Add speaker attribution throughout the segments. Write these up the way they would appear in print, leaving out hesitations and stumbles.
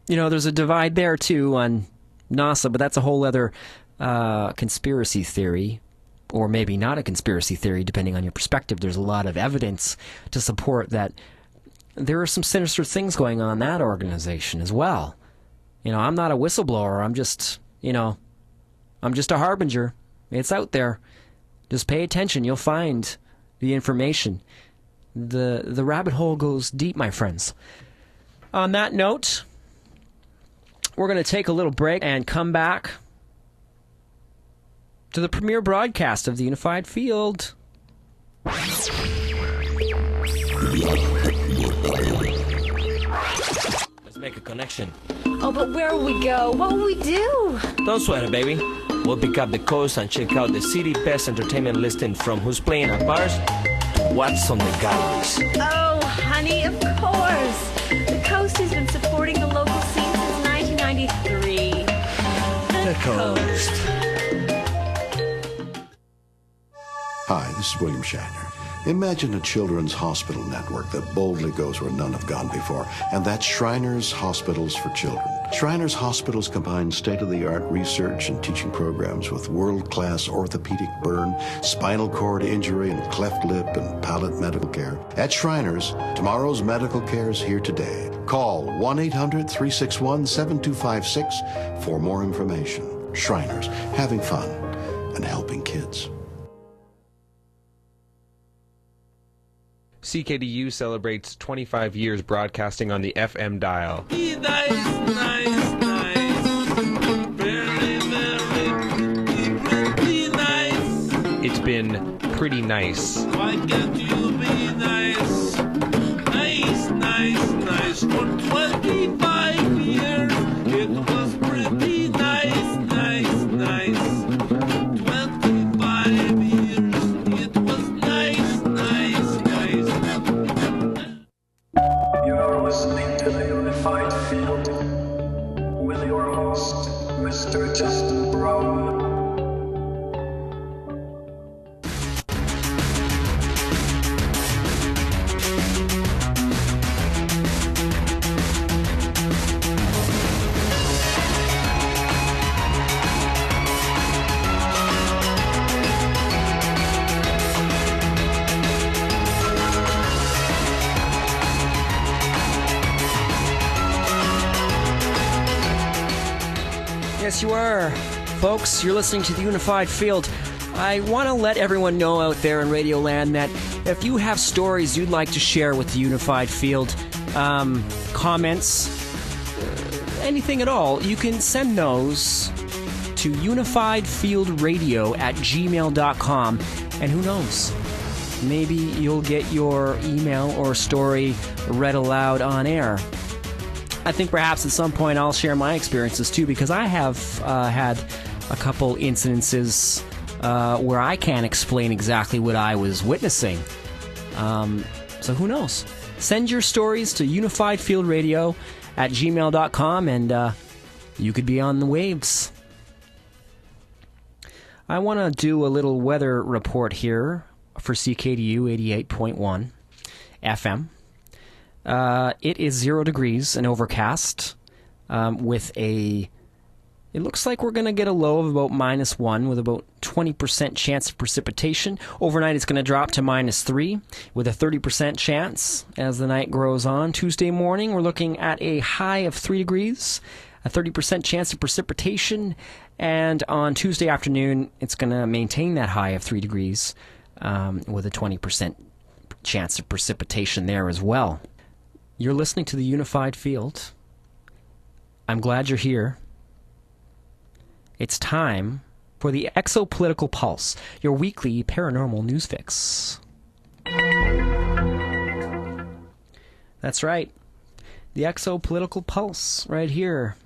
Speaker 1: There's a divide there, too, on NASA, but that's a whole other conspiracy theory, or maybe not a conspiracy theory, depending on your perspective. There's a lot of evidence to support that there are some sinister things going on in that organization as well. I'm not a whistleblower. I'm just a harbinger. It's out there. Just pay attention. You'll find the information. The rabbit hole goes deep, my friends. On that note, we're going to take a little break and come back to the premiere broadcast of the Unified Field.
Speaker 2: Let's make a connection.
Speaker 3: Oh, but where will we go? What will we do?
Speaker 2: Don't sweat it, baby. We'll pick up the coast and check out the city best entertainment listing, from who's playing at bars to what's on the galleries.
Speaker 3: Oh, honey, of course. The coast has been supporting the local scene since 1993.
Speaker 2: The coast.
Speaker 4: Hi, this is William Shatner. Imagine a children's hospital network that boldly goes where none have gone before, and that's Shriners Hospitals for Children. Shriners Hospitals combine state-of-the-art research and teaching programs with world-class orthopedic burn, spinal cord injury, and cleft lip and palate medical care. At Shriners, tomorrow's medical care is here today. Call 1-800-361-7256 for more information. Shriners, having fun and helping kids.
Speaker 5: CKDU celebrates 25 years broadcasting on the FM dial.
Speaker 6: Be nice, nice, nice. Very, very, pretty nice.
Speaker 5: It's been pretty nice.
Speaker 6: Why can't you be nice? Nice, nice, nice. For 25 years, it was pretty nice, nice, nice. 25 years, it was nice, nice, nice.
Speaker 7: You're listening to the Unified Field with your host, Mr. Justin Brown.
Speaker 1: Yes, you are. Folks, you're listening to the Unified Field. I want to let everyone know out there in Radio Land that if you have stories you'd like to share with the Unified Field, comments, anything at all, you can send those to unifiedfieldradio@gmail.com. And who knows, maybe you'll get your email or story read aloud on air. I think perhaps at some point I'll share my experiences too, because I have had a couple incidences where I can't explain exactly what I was witnessing. So who knows? Send your stories to unifiedfieldradio@gmail.com and you could be on the waves. I want to do a little weather report here for CKDU 88.1 FM. It is 0 degrees and overcast with it looks like we're going to get a low of about -1 with about 20% chance of precipitation. Overnight it's going to drop to -3 with a 30% chance as the night grows on. Tuesday morning we're looking at a high of 3 degrees, a 30% chance of precipitation, and on Tuesday afternoon it's going to maintain that high of 3 degrees with a 20% chance of precipitation there as well. You're listening to the Unified Field. I'm glad you're here. It's time for the Exopolitical Pulse, your weekly paranormal news fix. That's right. The Exopolitical Pulse, right here.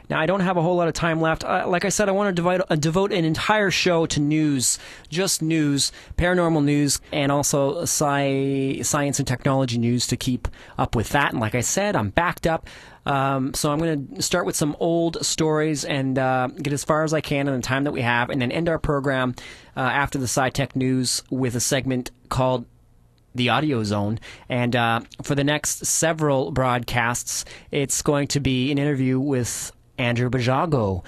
Speaker 1: Now, I don't have a whole lot of time left. Like I said, I want to devote an entire show to news, just news, paranormal news, and also science and technology news to keep up with that. And like I said, I'm backed up. So I'm going to start with some old stories and get as far as I can in the time that we have, and then end our program after the sci-tech news with a segment called the Audiozone. And for the next several broadcasts, it's going to be an interview with Andrew Basiago,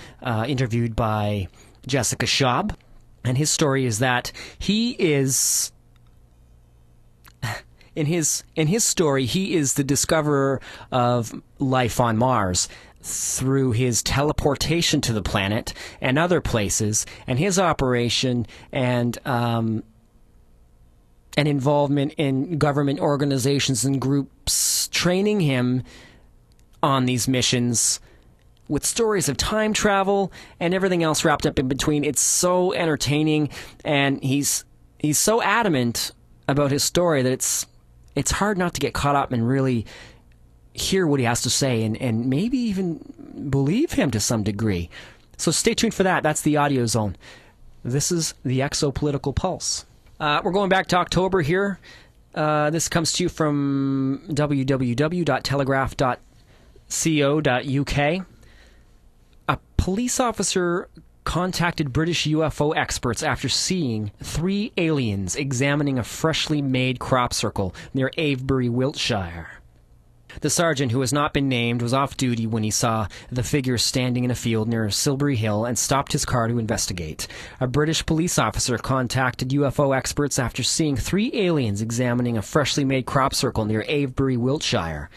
Speaker 1: interviewed by Jessica Schab. And his story is that he is... In his story, he is the discoverer of life on Mars through his teleportation to the planet and other places, and his operation and involvement in government organizations and groups training him on these missions with stories of time travel and everything else wrapped up in between. It's so entertaining, and he's so adamant about his story that it's hard not to get caught up and really hear what he has to say and maybe even believe him to some degree. So stay tuned for that. That's the Audiozone. This is the Exopolitical Pulse. We're going back to October here. This comes to you from www.telegraph.co.uk. A police officer contacted British UFO experts after seeing 3 aliens examining a freshly made crop circle near Avebury, Wiltshire. The sergeant, who has not been named, was off duty when he saw the figures standing in a field near Silbury Hill and stopped his car to investigate. A British police officer contacted UFO experts after seeing 3 aliens examining a freshly made crop circle near Avebury, Wiltshire.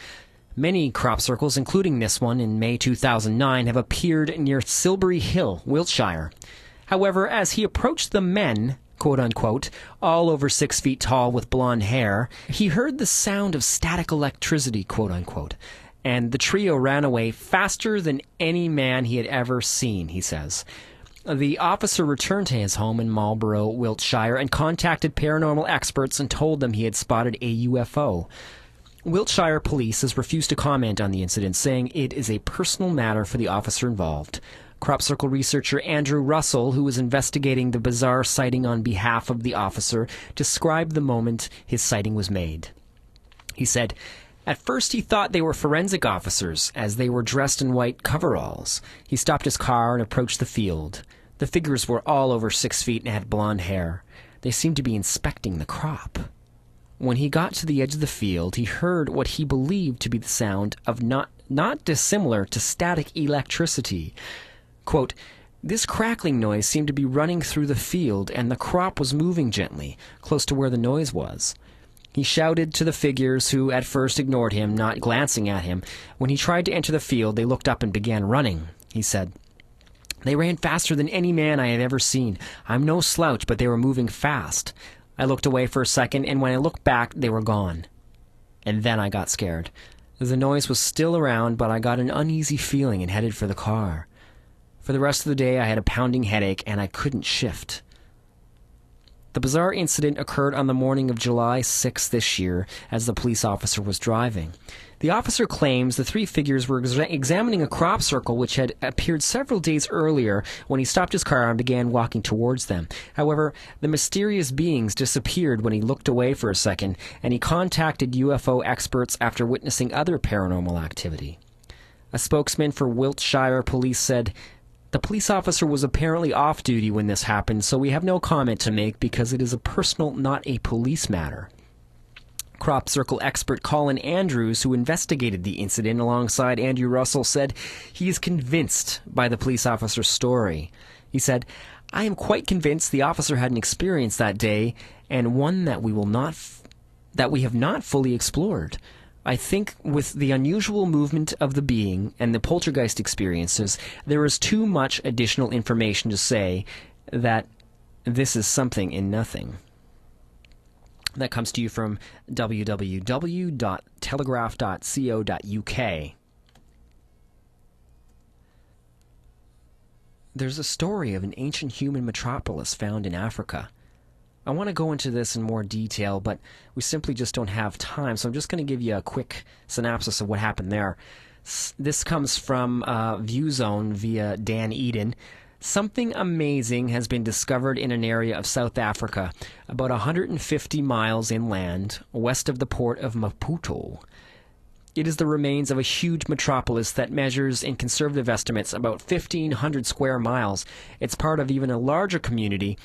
Speaker 1: Many crop circles, including this one in May 2009, have appeared near Silbury Hill, Wiltshire. However, as he approached the men, quote-unquote, all over 6 feet tall with blonde hair, he heard the sound of static electricity, quote-unquote, and the trio ran away faster than any man he had ever seen, he says. The officer returned to his home in Marlborough, Wiltshire, and contacted paranormal experts and told them he had spotted a UFO. Wiltshire Police has refused to comment on the incident, saying it is a personal matter for the officer involved. Crop circle researcher Andrew Russell, who was investigating the bizarre sighting on behalf of the officer, described the moment his sighting was made. He said, "At first he thought they were forensic officers, as they were dressed in white coveralls. He stopped his car and approached the field. The figures were all over 6 feet and had blonde hair. They seemed to be inspecting the crop. When he got to the edge of the field, he heard what he believed to be the sound of not dissimilar to static electricity. Quote, this crackling noise seemed to be running through the field, and the crop was moving gently, close to where the noise was. He shouted to the figures, who at first ignored him, not glancing at him. When he tried to enter the field, they looked up and began running," he said. "They ran faster than any man I have ever seen. I'm no slouch, but they were moving fast. I looked away for a second, and when I looked back, they were gone. And then I got scared. The noise was still around, but I got an uneasy feeling and headed for the car. For the rest of the day, I had a pounding headache, and I couldn't shift." The bizarre incident occurred on the morning of July 6 this year, as the police officer was driving. The officer claims the 3 figures were examining a crop circle which had appeared several days earlier when he stopped his car and began walking towards them. However, the mysterious beings disappeared when he looked away for a second, and he contacted UFO experts after witnessing other paranormal activity. A spokesman for Wiltshire Police said, "The police officer was apparently off duty when this happened, so we have no comment to make because it is a personal, not a police matter." Crop circle expert Colin Andrews, who investigated the incident alongside Andrew Russell, said he is convinced by the police officer's story. He said, "I am quite convinced the officer had an experience that day, and one that we have not fully explored. I think with the unusual movement of the being and the poltergeist experiences, there is too much additional information to say that this is something in nothing." That comes to you from www.telegraph.co.uk. There's a story of an ancient human metropolis found in Africa. I want to go into this in more detail, but we simply just don't have time, so I'm just going to give you a quick synopsis of what happened there. This comes from ViewZone via Dan Eden. Something amazing has been discovered in an area of South Africa, about 150 miles inland, west of the port of Maputo. It is the remains of a huge metropolis that measures, in conservative estimates, about 1,500 square miles. It's part of even a larger community